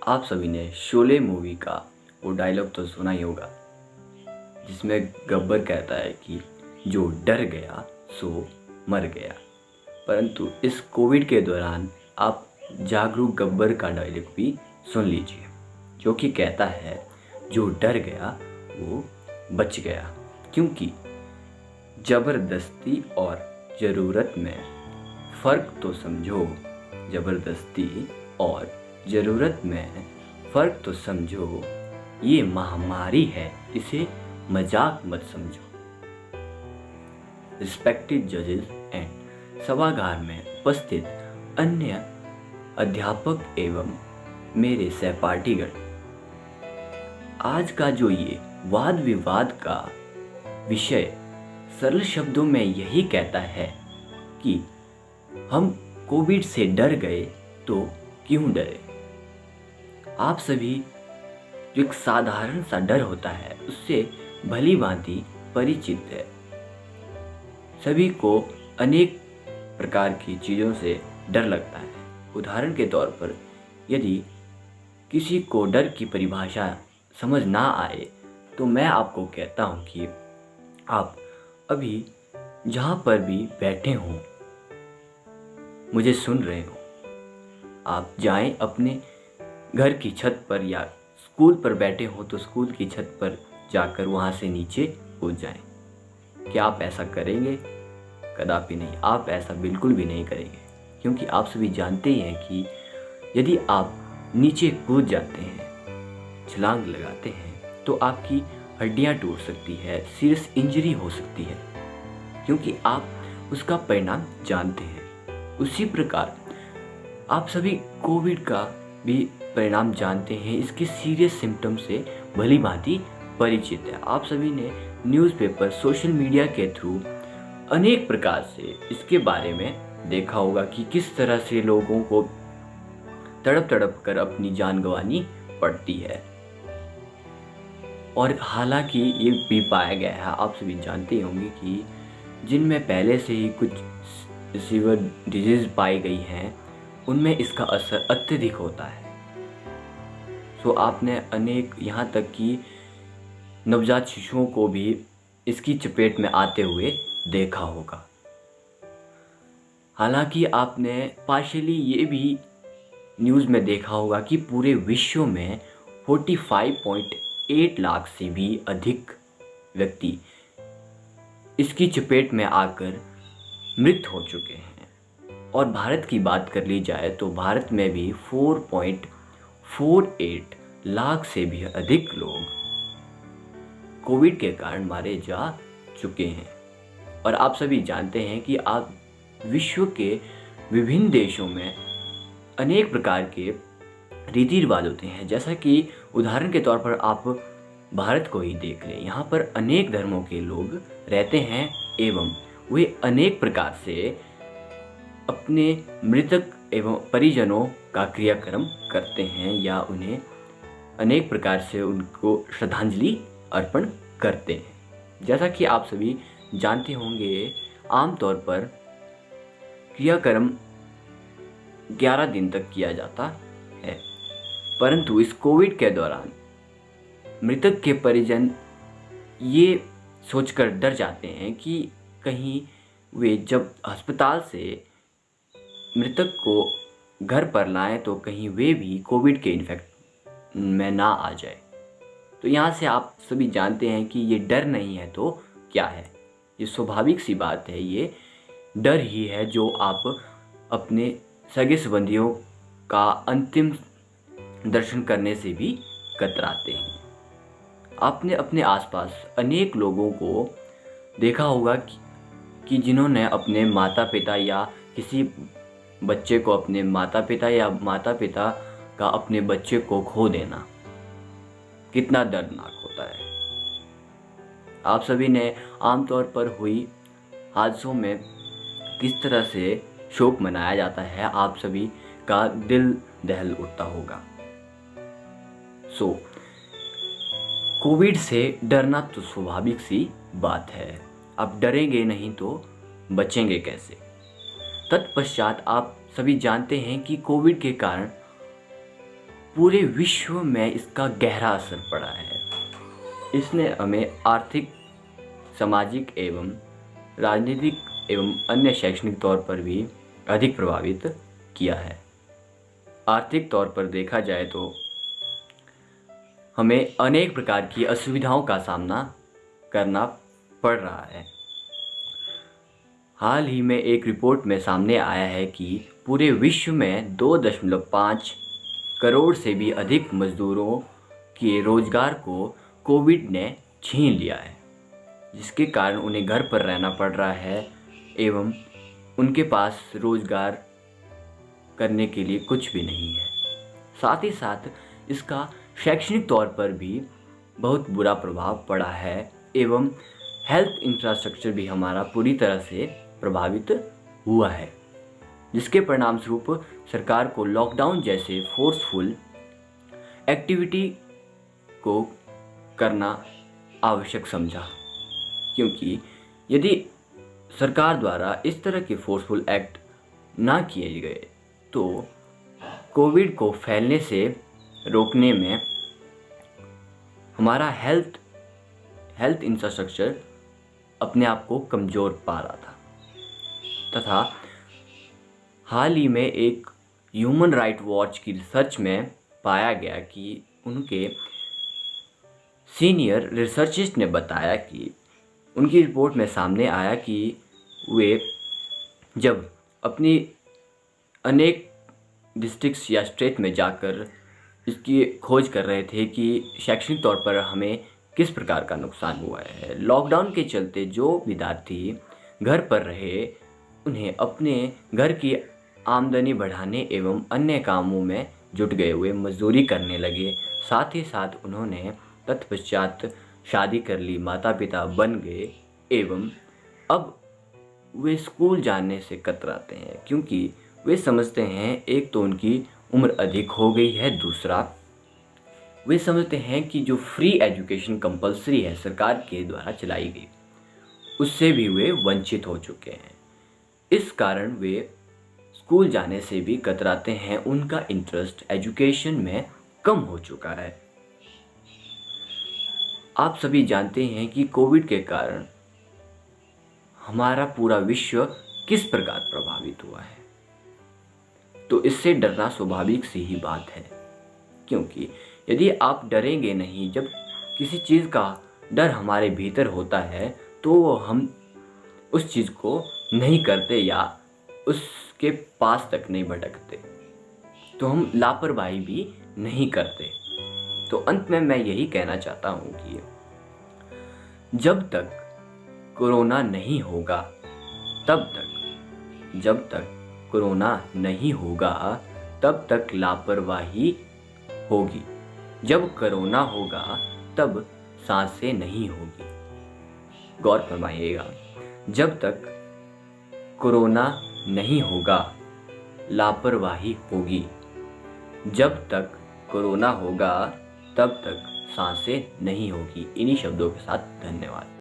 आप सभी ने शोले मूवी का वो डायलॉग तो सुना ही होगा, जिसमें गब्बर कहता है कि जो डर गया सो मर गया। परंतु इस कोविड के दौरान आप जागरूक गब्बर का डायलॉग भी सुन लीजिए, जो कि कहता है जो डर गया वो बच गया। क्योंकि ज़बरदस्ती और ज़रूरत में फ़र्क तो समझो, ज़बरदस्ती और ज़रूरत में फ़र्क तो समझो, ये महामारी है इसे मजाक मत समझो। रिस्पेक्टेड जजेस एंड सभागार में उपस्थित अन्य अध्यापक एवं मेरे सहपाठीगण, आज का जो ये वाद विवाद का विषय सरल शब्दों में यही कहता है कि हम कोविड से डर गए तो क्यों डरे। आप सभी जो एक साधारण सा डर होता है उससे भली भांति परिचित है। सभी को अनेक प्रकार की चीज़ों से डर लगता है। उदाहरण के तौर पर यदि किसी को डर की परिभाषा समझ ना आए तो मैं आपको कहता हूँ कि आप अभी जहाँ पर भी बैठे हों, मुझे सुन रहे हो, आप जाएं अपने घर की छत पर या स्कूल पर बैठे हो तो स्कूल की छत पर जाकर वहाँ से नीचे कूद जाएं। क्या आप ऐसा करेंगे? कदापि नहीं, आप ऐसा बिल्कुल भी नहीं करेंगे, क्योंकि आप सभी जानते ही हैं कि यदि आप नीचे कूद जाते हैं, छलांग लगाते हैं, तो आपकी हड्डियां टूट सकती है, सीरियस इंजरी हो सकती है, क्योंकि आप उसका परिणाम जानते हैं। उसी प्रकार आप सभी कोविड का भी परिणाम जानते हैं, इसके सीरियस सिम्टम से भली भांति परिचित है। आप सभी ने न्यूज़पेपर, सोशल मीडिया के थ्रू अनेक प्रकार से इसके बारे में देखा होगा कि किस तरह से लोगों को तड़प तड़प कर अपनी जान गंवानी पड़ती है। और हालांकि ये भी पाया गया है, आप सभी जानते होंगे कि जिनमें पहले से ही कुछ सीवियर डिजीज़ पाई गई हैं उनमें इसका असर अत्यधिक होता है। सो आपने अनेक, यहाँ तक कि नवजात शिशुओं को भी इसकी चपेट में आते हुए देखा होगा। हालांकि आपने पार्शियली ये भी न्यूज़ में देखा होगा कि पूरे विश्व में 45.8 लाख से भी अधिक व्यक्ति इसकी चपेट में आकर मृत हो चुके हैं। और भारत की बात कर ली जाए तो भारत में भी 4.48 लाख से भी अधिक लोग कोविड के कारण मारे जा चुके हैं। और आप सभी जानते हैं कि आप विश्व के विभिन्न देशों में अनेक प्रकार के रीति रिवाज होते हैं। जैसा कि उदाहरण के तौर पर आप भारत को ही देख लें, यहाँ पर अनेक धर्मों के लोग रहते हैं एवं वे अनेक प्रकार से अपने मृतक एवं परिजनों का क्रियाक्रम करते हैं या उन्हें अनेक प्रकार से उनको श्रद्धांजलि अर्पण करते हैं। जैसा कि आप सभी जानते होंगे, आमतौर पर क्रियाक्रम 11 दिन तक किया जाता है, परंतु इस कोविड के दौरान मृतक के परिजन ये सोचकर डर जाते हैं कि कहीं वे जब अस्पताल से मृतक को घर पर लाएं तो कहीं वे भी कोविड के इन्फेक्ट में ना आ जाए। तो यहाँ से आप सभी जानते हैं कि ये डर नहीं है तो क्या है, ये स्वाभाविक सी बात है। ये डर ही है जो आप अपने सगे संबंधियों का अंतिम दर्शन करने से भी कतराते हैं। आपने अपने आसपास अनेक लोगों को देखा होगा कि जिन्होंने अपने माता पिता या किसी बच्चे को, अपने माता पिता या माता पिता का अपने बच्चे को खो देना कितना दर्दनाक होता है। आप सभी ने आमतौर पर हुई हादसों में किस तरह से शोक मनाया जाता है, आप सभी का दिल दहल उठता होगा। सो कोविड से डरना तो स्वाभाविक सी बात है। आप डरेंगे नहीं तो बचेंगे कैसे। तत्पश्चात आप सभी जानते हैं कि कोविड के कारण पूरे विश्व में इसका गहरा असर पड़ा है। इसने हमें आर्थिक, सामाजिक एवं राजनीतिक एवं अन्य शैक्षणिक तौर पर भी अधिक प्रभावित किया है। आर्थिक तौर पर देखा जाए तो हमें अनेक प्रकार की असुविधाओं का सामना करना पड़ रहा है। हाल ही में एक रिपोर्ट में सामने आया है कि पूरे विश्व में 2.5 करोड़ से भी अधिक मजदूरों के रोजगार को कोविड ने छीन लिया है, जिसके कारण उन्हें घर पर रहना पड़ रहा है एवं उनके पास रोजगार करने के लिए कुछ भी नहीं है। साथ ही साथ इसका शैक्षणिक तौर पर भी बहुत बुरा प्रभाव पड़ा है एवं हेल्थ इंफ्रास्ट्रक्चर भी हमारा पूरी तरह से प्रभावित हुआ है, जिसके परिणाम स्वरूप सरकार को लॉकडाउन जैसे फोर्सफुल एक्टिविटी को करना आवश्यक समझा, क्योंकि यदि सरकार द्वारा इस तरह के फोर्सफुल एक्ट ना किए गए तो कोविड को फैलने से रोकने में हमारा हेल्थ इंफ्रास्ट्रक्चर अपने आप को कमज़ोर पा रहा था। तथा हाल ही में एक ह्यूमन राइट वॉच की रिसर्च में पाया गया कि उनके सीनियर रिसर्चिस्ट ने बताया कि उनकी रिपोर्ट में सामने आया कि वे जब अपनी अनेक डिस्ट्रिक्ट्स या स्टेट में जाकर इसकी खोज कर रहे थे कि शैक्षणिक तौर पर हमें किस प्रकार का नुकसान हुआ है। लॉकडाउन के चलते जो विद्यार्थी घर पर रहे उन्हें अपने घर की आमदनी बढ़ाने एवं अन्य कामों में जुट गए हुए मजदूरी करने लगे। साथ ही साथ उन्होंने तत्पश्चात शादी कर ली, माता पिता बन गए एवं अब वे स्कूल जाने से कतराते हैं, क्योंकि वे समझते हैं एक तो उनकी उम्र अधिक हो गई है, दूसरा वे समझते हैं कि जो फ्री एजुकेशन कंपलसरी है सरकार के द्वारा चलाई गई उससे भी वे वंचित हो चुके हैं। इस कारण वे स्कूल जाने से भी कतराते हैं, उनका इंटरेस्ट एजुकेशन में कम हो चुका है। आप सभी जानते हैं कि कोविड के कारण हमारा पूरा विश्व किस प्रकार प्रभावित हुआ है, तो इससे डरना स्वाभाविक सी ही बात है, क्योंकि यदि आप डरेंगे नहीं, जब किसी चीज़ का डर हमारे भीतर होता है तो हम उस चीज़ को नहीं करते या उसके पास तक नहीं भटकते, तो हम लापरवाही भी नहीं करते। तो अंत में मैं यही कहना चाहता हूँ कि जब तक कोरोना नहीं होगा तब तक लापरवाही होगी। जब कोरोना होगा तब सांसें नहीं होगी। गौर फरमाइएगा, जब तक कोरोना नहीं होगा लापरवाही होगी, जब तक कोरोना होगा तब तक सांसें नहीं होगी। इन्हीं शब्दों के साथ धन्यवाद।